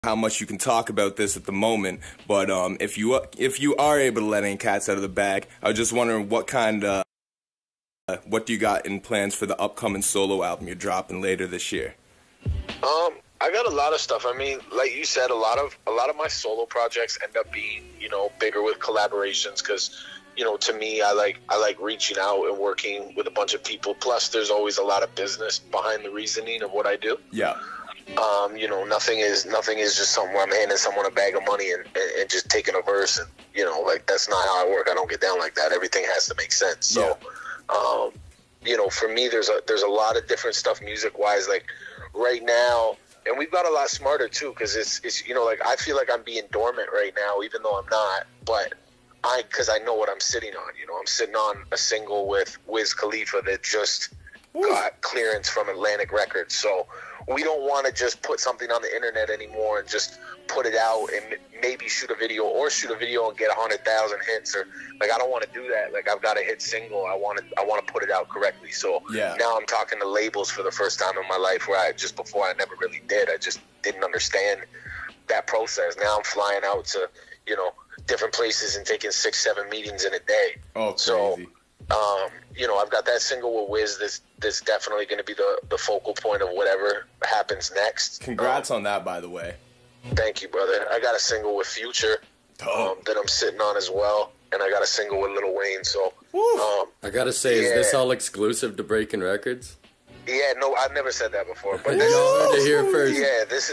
how much you can talk about this at the moment, but if you are able to let any cats out of the bag, I was just wondering what do you got in plans for the upcoming solo album you're dropping later this year? I got a lot of stuff. I mean, like you said, a lot of my solo projects end up being, you know, bigger with collaborations because, you know, to me, I like reaching out and working with a bunch of people. Plus, there's always a lot of business behind the reasoning of what I do. Yeah. You know, nothing is just something where I'm handing someone a bag of money and just taking a verse and, you know, like that's not how I work. I don't get down like that. Everything has to make sense. So, you know, for me, there's a lot of different stuff music wise. Like right now, and we've got a lot smarter too, because it's you know, like I feel like I'm being dormant right now, even though I'm not. But because I know what I'm sitting on. You know, I'm sitting on a single with Wiz Khalifa that just got clearance from Atlantic Wreckords. So we don't want to just put something on the internet anymore and just put it out and maybe shoot a video and get 100,000 hits, or like I don't want to do that. Like I've got a hit single. I want to put it out correctly. So now I'm talking to labels for the first time in my life, where I never really did. I just didn't understand that process. Now I'm flying out to, you know, different places and taking 6-7 meetings in a day. Oh, crazy. So, you know, I've got that single with Wiz that's definitely going to be the focal point of whatever happens next. Congrats on that, by the way. Thank you, brother. I got a single with Future that I'm sitting on as well, and I got a single with Lil Wayne. So, I gotta say, is this all exclusive to Breaking Records? Yeah, no, I've never said that before. But this is to hear first. Yeah, this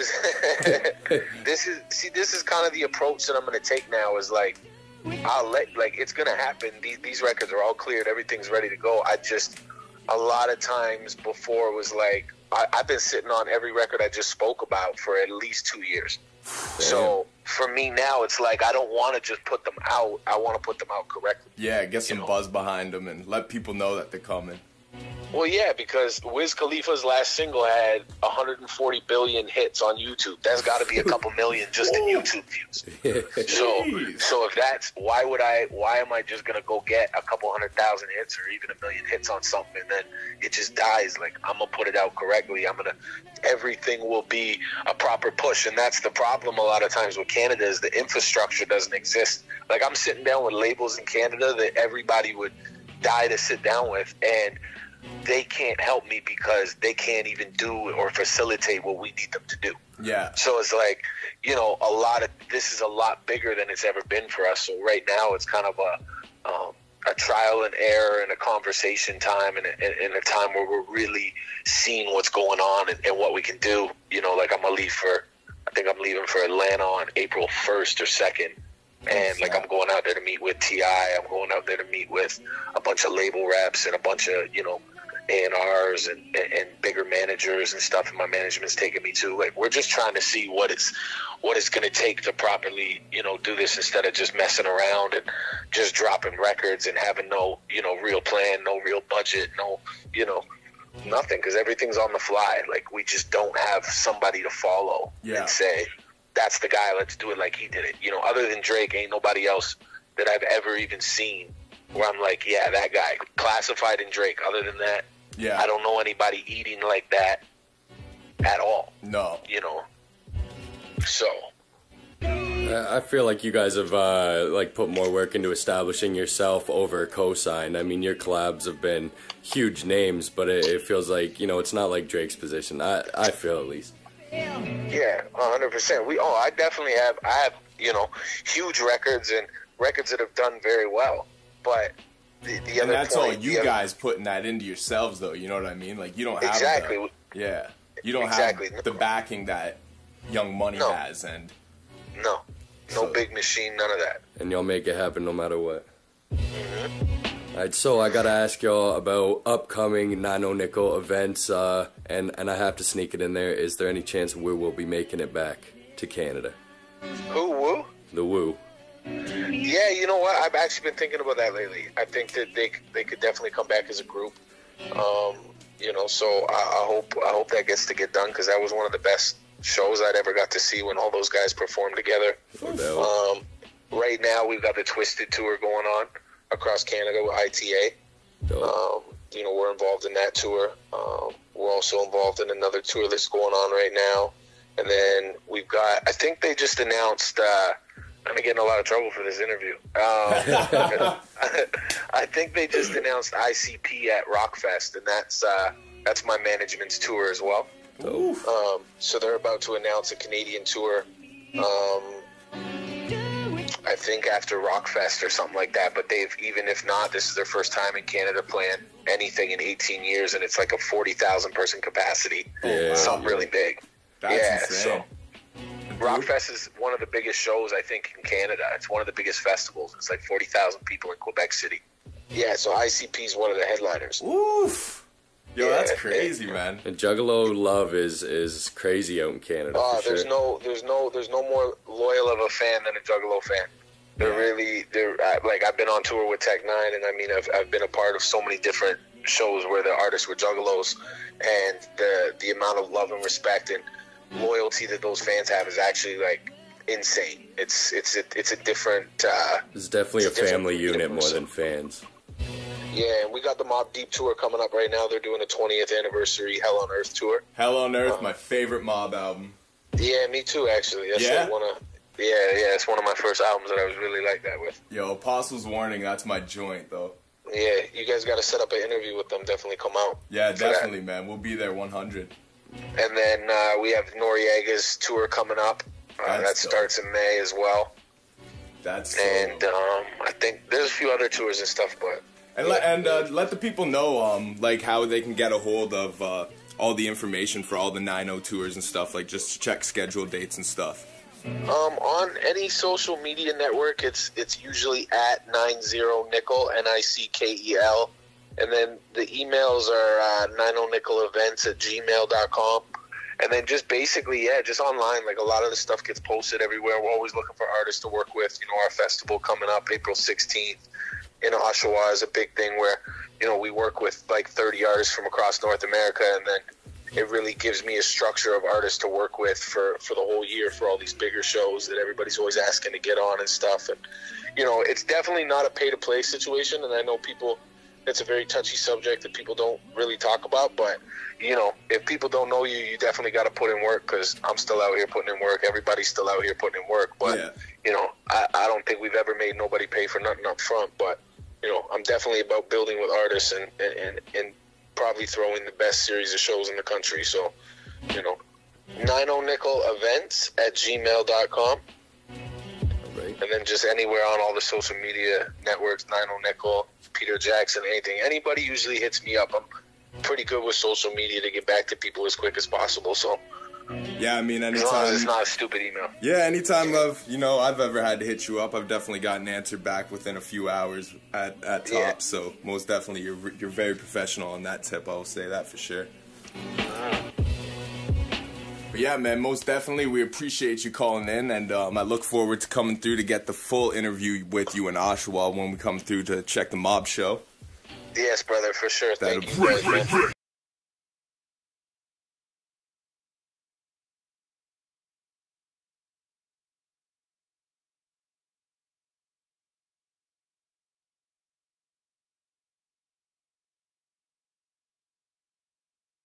is kind of the approach that I'm going to take now. Is like, it's going to happen. These records are all cleared. Everything's ready to go. A lot of times before was like, I've been sitting on every record I just spoke about for at least 2 years. Damn. So for me now, it's like I don't want to just put them out. I want to put them out correctly. Yeah, get some buzz behind them and let people know that they're coming. Well, yeah, because Wiz Khalifa's last single had 140 billion hits on YouTube. That's got to be a couple million just in YouTube views. So if that's why am I just gonna go get a couple 100,000 hits or even 1 million hits on something and then it just dies? Like I'm gonna put it out correctly. Everything will be a proper push, and that's the problem a lot of times with Canada is the infrastructure doesn't exist. Like I'm sitting down with labels in Canada that everybody would die to sit down with, and they can't help me because they can't even do or facilitate what we need them to do. Yeah. So it's like, you know, this is a lot bigger than it's ever been for us. So right now it's kind of a trial and error and a conversation time and a time where we're really seeing what's going on and what we can do. You know, like I think I'm leaving for Atlanta on April 1st or 2nd. And like I'm going out there to meet with T.I. I'm going out there to meet with a bunch of label reps and a bunch of, you know, A&Rs and bigger managers and stuff. And my management's taking me to, like, we're just trying to see what it's going to take to properly, you know, do this instead of just messing around and just dropping records and having no, you know, real plan, no real budget, no, you know, nothing, because everything's on the fly. Like we just don't have somebody to follow and say, that's the guy, let's do it like he did it. You know, other than Drake, ain't nobody else that I've ever even seen where I'm like, yeah, that guy. Classified in Drake. Other than that, I don't know anybody eating like that at all. No. You know? So. I feel like you guys have put more work into establishing yourself over Cosign. I mean, your collabs have been huge names, but it feels like, you know, it's not like Drake's position. I feel at least. Yeah, 100%. I definitely have. I have, you know, huge records and records that have done very well. But the other and that's point, all you guys putting that into yourselves, though. You know what I mean? Like you don't have you don't have the backing that Young Money has, and no big machine, none of that. And y'all make it happen no matter what. Mm-hmm. Alright, so I gotta ask y'all about upcoming Nano Nickel events, and I have to sneak it in there. Is there any chance we will be making it back to Canada? Who, Woo? The Woo. Yeah, you know what? I've actually been thinking about that lately. I think that they could definitely come back as a group. You know, so I hope that gets to get done, because that was one of the best shows I'd ever got to see when all those guys performed together. Right now we've got the Twisted tour going on across Canada with ITA. You know, we're involved in that tour. We're also involved in another tour that's going on right now. And then we've got, I think they just announced, I'm getting in a lot of trouble for this interview. I think they just announced ICP at Rockfest, and that's my management's tour as well. So they're about to announce a Canadian tour, I think after Rockfest or something like that. But even if not, this is their first time in Canada playing anything in 18 years, and it's like a 40,000 person capacity. Something really big. That's insane. So Rockfest is one of the biggest shows, I think, in Canada. It's one of the biggest festivals. It's like 40,000 people in Quebec City. Yeah, so ICP is one of the headliners. Oof. Yo, that's crazy, man. And Juggalo love is crazy out in Canada. Oh, there's no more loyal of a fan than a Juggalo fan. They're like, I've been on tour with Tech Nine, and I mean, I've been a part of so many different shows where the artists were Juggalos, and the amount of love and respect and loyalty that those fans have is actually like insane. It's a different. It's definitely a family unit more than fans. Yeah, and we got the Mobb Deep tour coming up right now. They're doing a 20th anniversary Hell on Earth tour. Hell on Earth, my favorite Mobb album. Yeah, me too, actually. That's like it's one of my first albums that I was really like that with. Yo, Apostles Warning, that's my joint, though. Yeah, you guys got to set up an interview with them. Definitely come out. Yeah, definitely, man. We'll be there 100. And then we have Noriega's tour coming up. That starts in May as well. And I think there's a few other tours and stuff, but... And let the people know, like, how they can get a hold of all the information for all the 9-0 tours and stuff, like, just to check schedule dates and stuff. On any social media network, it's usually at 90nickel, NICKEL, and then the emails are 90nickelevents@gmail.com. And then just basically, just online, like a lot of the stuff gets posted everywhere. We're always looking for artists to work with. You know, our festival coming up April 16th in Oshawa is a big thing where, you know, we work with like 30 artists from across North America, and then it really gives me a structure of artists to work with for the whole year for all these bigger shows that everybody's always asking to get on and stuff. And, you know, it's definitely not a pay-to-play situation, and I know it's a very touchy subject that people don't really talk about, but, you know, if people don't know you, you definitely got to put in work, because I'm still out here putting in work. Everybody's still out here putting in work. But, you know, I don't think we've ever made nobody pay for nothing up front. But, you know, I'm definitely about building with artists and probably throwing the best series of shows in the country. So, you know, 90nickelevents@gmail.com. Right. And then just anywhere on all the social media networks, 90nickel, Peter Jackson, anything. Anybody usually hits me up. I'm pretty good with social media to get back to people as quick as possible. So, yeah, I mean, anytime. As long as it's not a stupid email. Yeah, anytime I've ever had to hit you up, I've definitely gotten an answer back within a few hours at top. Yeah. So most definitely, you're very professional on that tip. I'll say that for sure. But yeah, man, most definitely, we appreciate you calling in, and I look forward to coming through to get the full interview with you in Oshawa when we come through to check the Mob show. Yes, brother, for sure. Thank you.